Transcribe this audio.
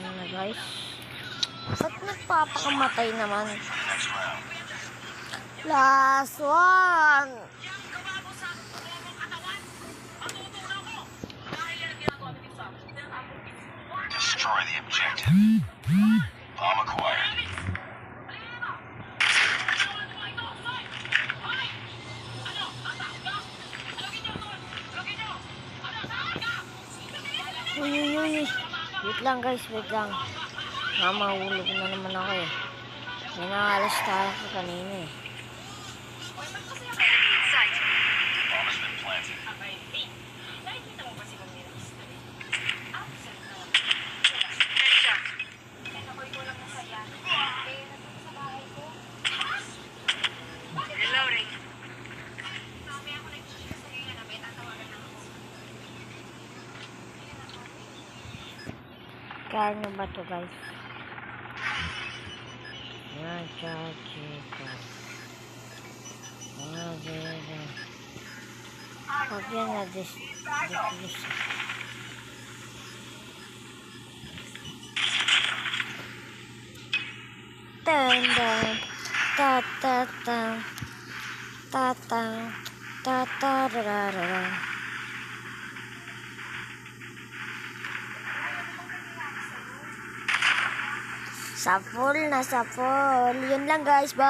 Ayan na guys. Ba't nagpapakamatay naman? Last one! Destroy the objective. Bomb acquired. Uy. Wait lang guys, wait lang. Mahulog na naman ako eh. May nakalas tayo ko kanina eh. Bomb has been planted. Reloading. Kaya nyo ba to guys? Yan, chika. Pag yan na diffuse. Tandang, ta-ta-tang, ta-tang, ta-ta-ra-ra-ra. Sa full. Yun lang guys, bye.